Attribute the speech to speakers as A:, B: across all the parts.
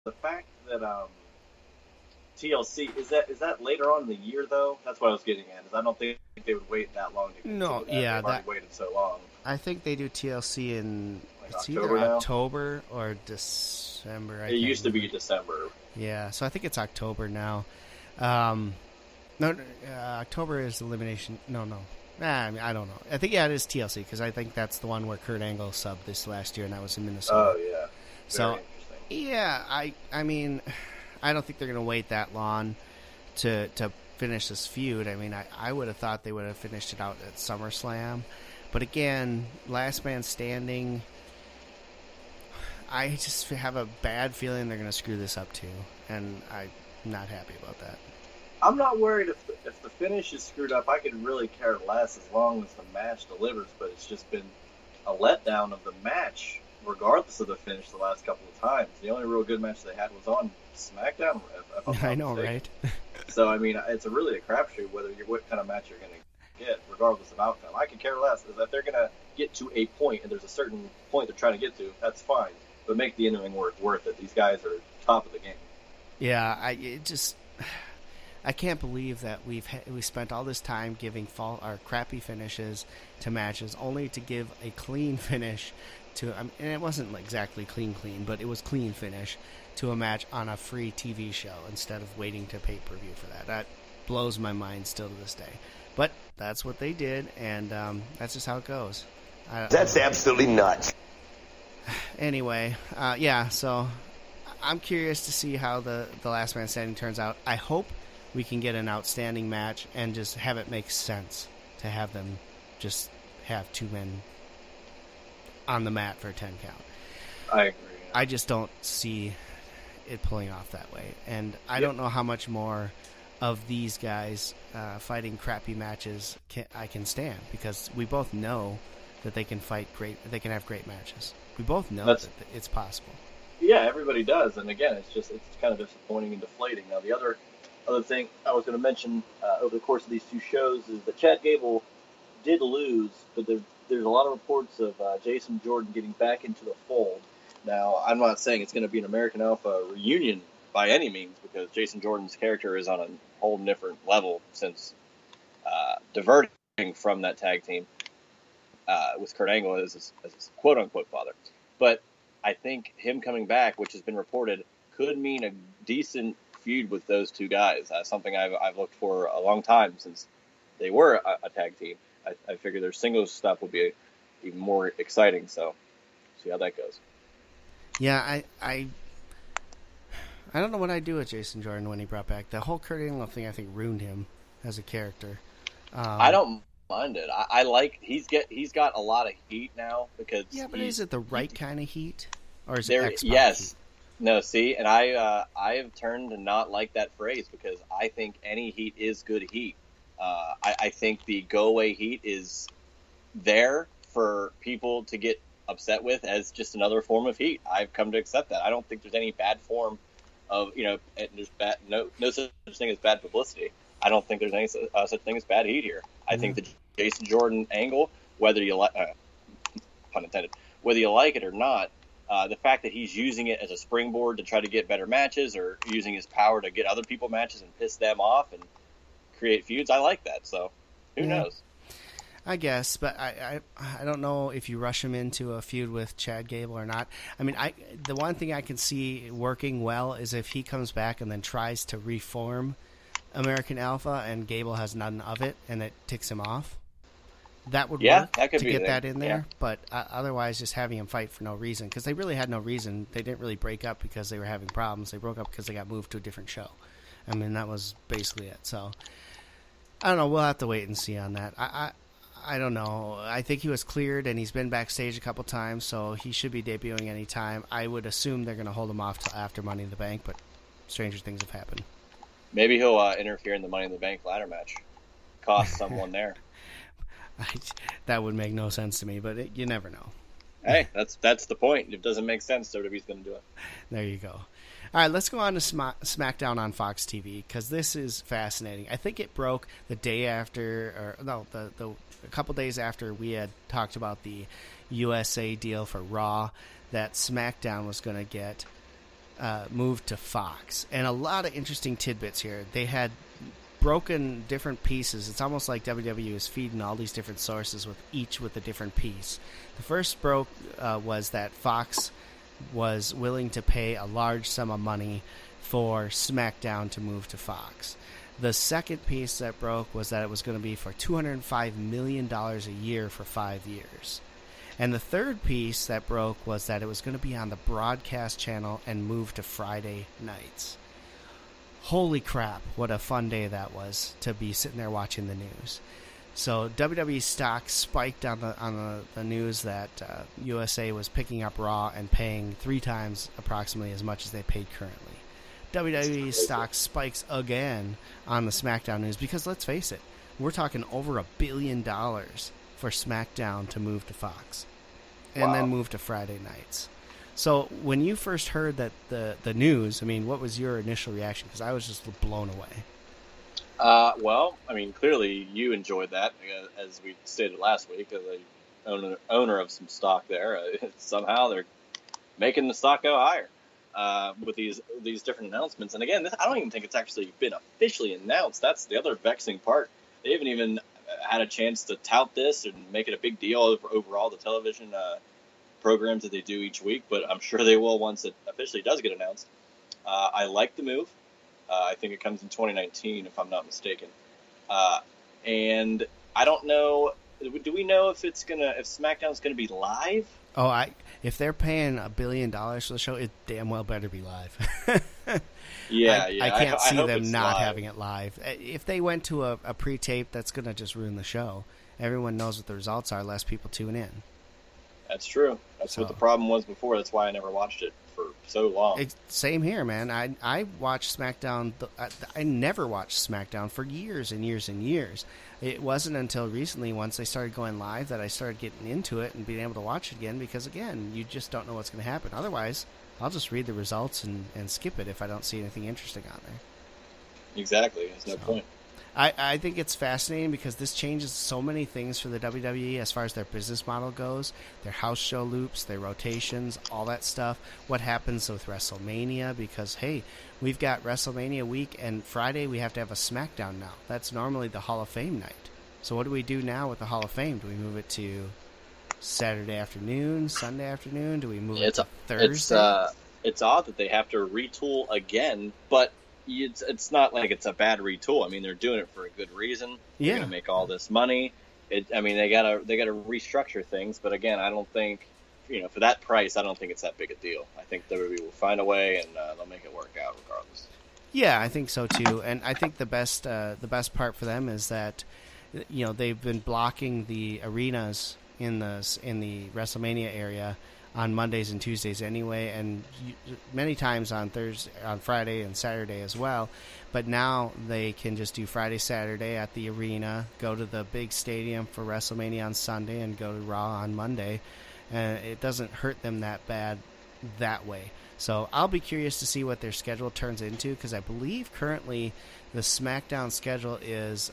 A: the fact that TLC is that later on in the year though? That's what I was getting at. Is I don't think they would wait that long to
B: No,
A: continue that.
B: yeah,
A: They've already
B: that
A: waited so long.
B: I think they do TLC in
A: Like
B: it's either
A: October now.
B: October or December. I
A: It
B: can't
A: used to
B: remember.
A: be December.
B: Yeah, so I think it's October now. Um, no, October is elimination. No, no. I mean, I don't know. I think yeah, it is TLC because I think that's the one where Kurt Angle subbed this last year, and that was in Minnesota.
A: Oh yeah, very
B: So
A: interesting.
B: yeah, I mean, I don't think they're gonna wait that long to finish this feud. I mean, I would have thought they would have finished it out at SummerSlam, but again, Last Man Standing. I just have a bad feeling they're gonna screw this up too, and I'm not happy about that.
A: I'm not worried if the finish is screwed up. I could really care less as long as the match delivers. But it's just been a letdown of the match, regardless of the finish. The last couple of times, the only real good match they had was on SmackDown, if I'm
B: I
A: not
B: know,
A: mistaken.
B: right?
A: So I mean, it's a really a crapshoot whether you what kind of match you're going to get, regardless of outcome. I could care less. Is that they're going to get to a point, and there's a certain point they're trying to get to. That's fine, but make the in-ring work worth it. These guys are top of the game.
B: Yeah, I can't believe that we spent all this time giving our crappy finishes to matches, only to give a clean finish to. I mean, and it wasn't like exactly clean, but it was clean finish to a match on a free TV show instead of waiting to pay per view for that. That blows my mind still to this day. But that's what they did, and that's just how it goes.
C: That's absolutely nuts.
B: Anyway, yeah. So I'm curious to see how the Last Man Standing turns out. I hope we can get an outstanding match and just have it make sense to have them just have two men on the mat for a 10 count.
A: I agree.
B: I just don't see it pulling off that way. And I don't know how much more of these guys fighting crappy matches I can stand, because we both know that they can they can have great matches. We both know that it's possible.
A: Yeah, everybody does, and again, it's kind of disappointing and deflating. Now, the other thing I was going to mention over the course of these two shows is that Chad Gable did lose, but there's a lot of reports of Jason Jordan getting back into the fold. Now, I'm not saying it's going to be an American Alpha reunion by any means, because Jason Jordan's character is on a whole different level since diverting from that tag team with Kurt Angle as his quote-unquote father. But I think him coming back, which has been reported, could mean a decent feud with those two guys. Something I've looked for a long time since they were a tag team. I figure their singles stuff would be even more exciting. So, see how that goes.
B: Yeah, I don't know what I'd do with Jason Jordan when he brought back the whole Kurt Angle thing. I think ruined him as a character.
A: I don't mind it. I like he's got a lot of heat now because
B: but is it the right kind of heat, or is it
A: there?
B: Xbox
A: Yes.
B: heat?
A: No, see, and I have turned to not like that phrase because I think any heat is good heat. I think the go away heat is there for people to get upset with as just another form of heat. I've come to accept that. I don't think there's any bad form of there's no such thing as bad publicity. I don't think there's any such thing as bad heat here. I think the Jason Jordan angle, whether you like, pun intended, whether you like it or not, the fact that he's using it as a springboard to try to get better matches or using his power to get other people matches and piss them off and create feuds, I like that. So who knows?
B: I guess, but I don't know if you rush him into a feud with Chad Gable or not. I mean, the one thing I can see working well is if he comes back and then tries to reform American Alpha and Gable has none of it and it ticks him off. That would work
A: that could
B: to
A: be
B: get that in there,
A: yeah.
B: But otherwise just having him fight for no reason, because they really had no reason. They didn't really break up because they were having problems. They broke up because they got moved to a different show. I mean, that was basically it. So, I don't know. We'll have to wait and see on that. I don't know. I think he was cleared, and he's been backstage a couple times, so he should be debuting any time. I would assume they're going to hold him off till after Money in the Bank, but stranger things have happened.
A: Maybe he'll interfere in the Money in the Bank ladder match. Cost someone there.
B: That would make no sense to me, but you never know.
A: Hey, that's the point. If it doesn't make sense, WWE's going to do it.
B: There you go. All right, let's go on to SmackDown on Fox TV, because this is fascinating. I think it broke the day after, or no, a couple days after we had talked about the USA deal for Raw, that SmackDown was going to get moved to Fox. And a lot of interesting tidbits here. They had broken different pieces. It's almost like WWE is feeding all these different sources with a different piece. The first was that Fox was willing to pay a large sum of money for SmackDown to move to Fox. The second piece that broke was that it was going to be for $205 million a year for 5 years. And the third piece that broke was that it was going to be on the broadcast channel and move to Friday nights. Holy crap, what a fun day that was to be sitting there watching the news. So WWE stock spiked on the news that USA was picking up Raw and paying 3 times approximately as much as they paid currently. WWE stock spikes again on the SmackDown news because, let's face it, we're talking over $1 billion for SmackDown to move to Fox and then move to Friday nights. So when you first heard that the news, I mean, what was your initial reaction? Because I was just blown away.
A: Well, I mean, clearly you enjoyed that, as we stated last week, as a owner of some stock there. Somehow they're making the stock go higher with these different announcements. And again, I don't even think it's actually been officially announced. That's the other vexing part. They haven't even had a chance to tout this and make it a big deal over all the television programs that they do each week, but I'm sure they will once it officially does get announced. I like the move. I think it comes in 2019, if I'm not mistaken. And I don't know. Do we know if SmackDown's gonna be live?
B: Oh, if they're paying $1 billion for the show, it damn well better be live.
A: Yeah.
B: I can't see them not
A: live.
B: having it live. If they went to a pre-tape, that's gonna just ruin the show. Everyone knows what the results are. Less people tune in.
A: That's true. That's what the problem was before. That's why I never watched it for so long.
B: Same here, man. I watched SmackDown. I never watched SmackDown for years and years and years. It wasn't until recently, once they started going live, that I started getting into it and being able to watch it again. Because again, you just don't know what's going to happen. Otherwise, I'll just read the results and skip it if I don't see anything interesting on there.
A: Exactly. There's no point.
B: I think it's fascinating because this changes so many things for the WWE as far as their business model goes, their house show loops, their rotations, all that stuff. What happens with WrestleMania? Because, hey, we've got WrestleMania week, and Friday we have to have a SmackDown now. That's normally the Hall of Fame night. So what do we do now with the Hall of Fame? Do we move it to Saturday afternoon, Sunday afternoon? Do we move it to Thursday?
A: It's odd that they have to retool again, but it's not like it's a bad retool. I mean, they're doing it for a good reason. They're going to make all this money. They gotta restructure things. But again, I don't think, for that price, I don't think it's that big a deal. I think WWE will find a way and they'll make it work out regardless.
B: Yeah, I think so too. And I think the best part for them is that, they've been blocking the arenas in the WrestleMania area on Mondays and Tuesdays anyway, and many times on Friday and Saturday as well. But now they can just do Friday, Saturday at the arena, go to the big stadium for WrestleMania on Sunday, and go to Raw on Monday. And it doesn't hurt them that bad that way. So I'll be curious to see what their schedule turns into, because I believe currently the SmackDown schedule is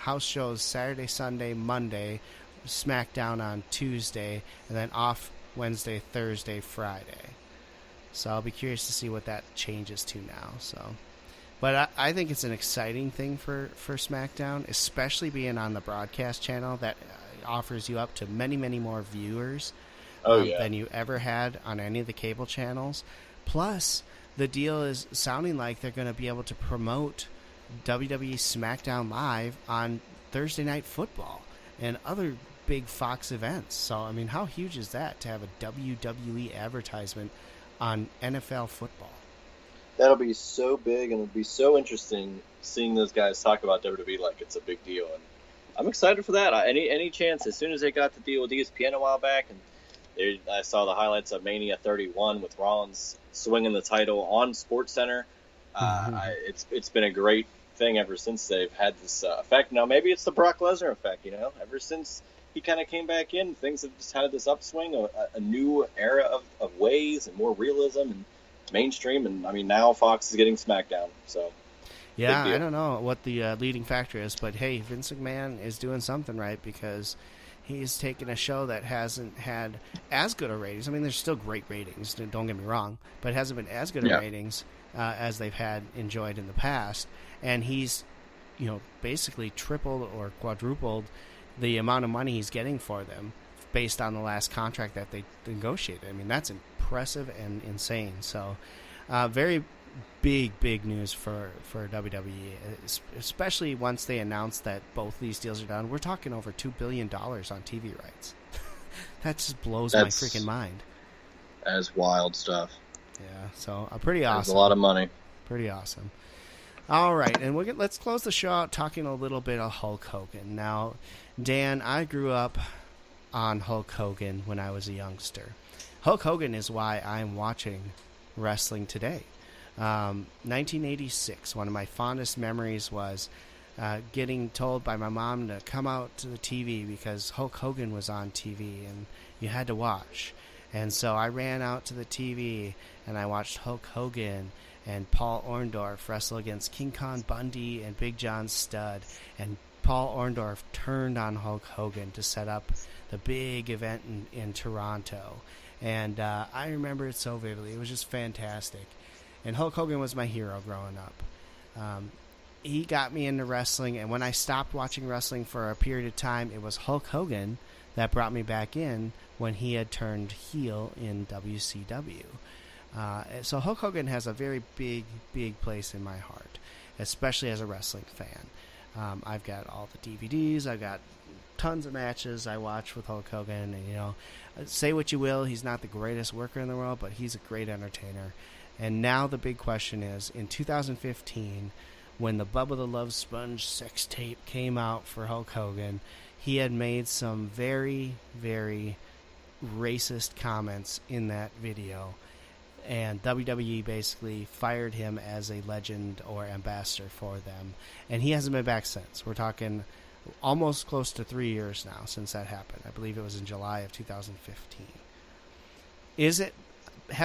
B: house shows Saturday, Sunday, Monday, SmackDown on Tuesday, and then off Wednesday, Thursday, Friday. So I'll be curious to see what that changes to now. But I think it's an exciting thing for SmackDown, especially being on the broadcast channel that offers you up to many, many more viewers than you ever had on any of the cable channels. Plus, the deal is sounding like they're going to be able to promote WWE SmackDown Live on Thursday Night Football and other big Fox events. So, I mean, how huge is that to have a WWE advertisement on NFL football?
A: That'll be so big, and it'll be so interesting seeing those guys talk about WWE like it's a big deal. And I'm excited for that. Any chance, as soon as they got the deal with ESPN a while back, and I saw the highlights of Mania 31 with Rollins swinging the title on SportsCenter. It's been a great thing ever since they've had this effect. Now, maybe it's the Brock Lesnar effect, ever since he kind of came back in, things have just had this upswing, a new era of ways and more realism and mainstream. And, I mean, now Fox is getting SmackDown. So,
B: yeah, I don't know what the leading factor is, but, hey, Vince McMahon is doing something right, because he's taken a show that hasn't had as good a ratings. I mean, there's still great ratings, don't get me wrong, but it hasn't been as good a ratings as they've had enjoyed in the past. And he's, basically tripled or quadrupled the amount of money he's getting for them based on the last contract that they negotiated. I mean, that's impressive and insane. So, very big news for WWE, especially once they announced that both these deals are done. We're talking over $2 billion on TV rights. That just blows my freaking mind.
A: That's wild stuff.
B: Yeah, so pretty awesome.
A: That's a lot of money.
B: Pretty awesome. All right, and let's close the show out talking a little bit of Hulk Hogan. Now, Dan, I grew up on Hulk Hogan when I was a youngster. Hulk Hogan is why I'm watching wrestling today. 1986, one of my fondest memories was getting told by my mom to come out to the TV because Hulk Hogan was on TV and you had to watch. And so I ran out to the TV and I watched Hulk Hogan and Paul Orndorff wrestle against King Kong Bundy and Big John Studd. And Paul Orndorff turned on Hulk Hogan to set up the big event in Toronto. And I remember it so vividly. It was just fantastic. And Hulk Hogan was my hero growing up. He got me into wrestling, and when I stopped watching wrestling for a period of time, it was Hulk Hogan that brought me back in when he had turned heel in WCW. So Hulk Hogan has a very big place in my heart, especially as a wrestling fan. I've got all the DVDs. I've got tons of matches I watch with Hulk Hogan. And, say what you will, he's not the greatest worker in the world, but he's a great entertainer. And now the big question is, in 2015, when the Bubba the Love Sponge sex tape came out for Hulk Hogan, he had made some very racist comments in that video. And WWE basically fired him as a legend or ambassador for them. And he hasn't been back since. We're talking almost close to 3 years now since that happened. I believe it was in July of 2015. Has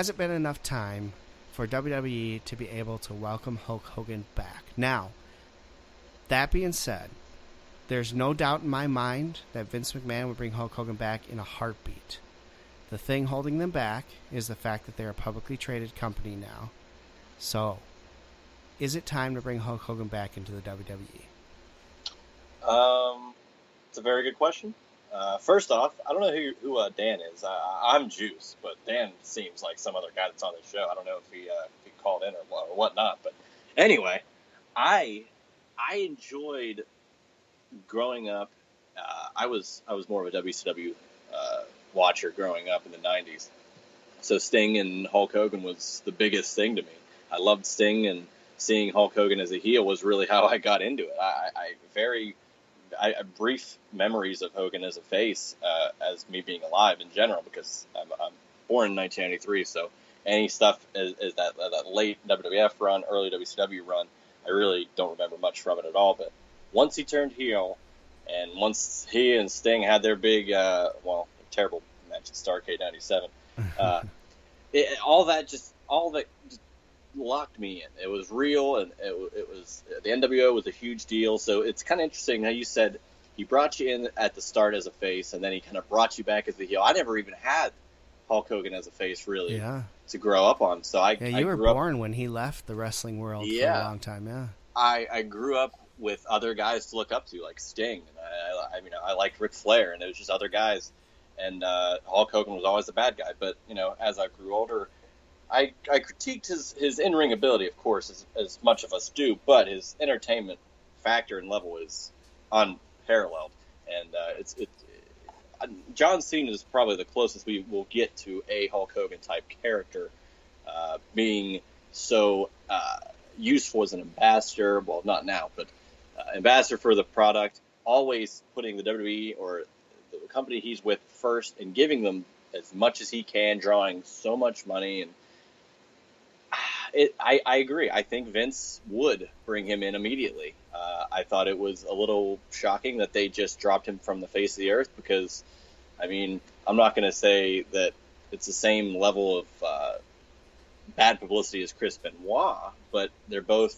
B: it been enough time for WWE to be able to welcome Hulk Hogan back? Now, that being said, there's no doubt in my mind that Vince McMahon would bring Hulk Hogan back in a heartbeat. The thing holding them back is the fact that they're a publicly traded company now. So, is it time to bring Hulk Hogan back into the WWE?
A: It's a very good question. First off, I don't know who Dan is. I'm Juice, but Dan seems like some other guy that's on the show. I don't know if he called in or whatnot. But anyway, I enjoyed growing up. I was more of a WCW watcher growing up in the 90s. So Sting and Hulk Hogan was the biggest thing to me. I loved Sting, and seeing Hulk Hogan as a heel was really how I got into it. I brief memories of Hogan as a face, as me being alive in general, because I'm born in 1993. So any stuff is that late WWF run, early WCW run, I really don't remember much from it at all. But once he turned heel, and once he and Sting had their big, terrible match at Starrcade '97, all that just locked me in. It was real, and it was the NWO was a huge deal. So it's kind of interesting how you said he brought you in at the start as a face, and then he kind of brought you back as the heel. I never even had Hulk Hogan as a face really to grow up on. So
B: you were born when he left the wrestling world for a long time. Yeah,
A: I grew up with other guys to look up to, like Sting, and I liked Ric Flair, and it was just other guys. And Hulk Hogan was always the bad guy. But as I grew older, I critiqued his in-ring ability, of course, as much of us do, but his entertainment factor and level is unparalleled. And John Cena is probably the closest we will get to a Hulk Hogan type character, being so useful as an ambassador. Well, not now, but ambassador for the product, always putting the WWE or the company he's with first and giving them as much as he can, drawing so much money. And I agree. I think Vince would bring him in immediately. I thought it was a little shocking that they just dropped him from the face of the earth because, I'm not going to say that it's the same level of bad publicity as Chris Benoit, but they're both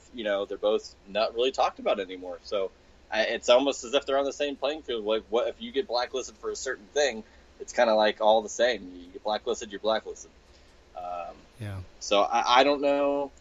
A: not really talked about anymore. So it's almost as if they're on the same playing field. Like, what if you get blacklisted for a certain thing? It's kind of like all the same. You get blacklisted, you're blacklisted.
B: Yeah.
A: So I don't know.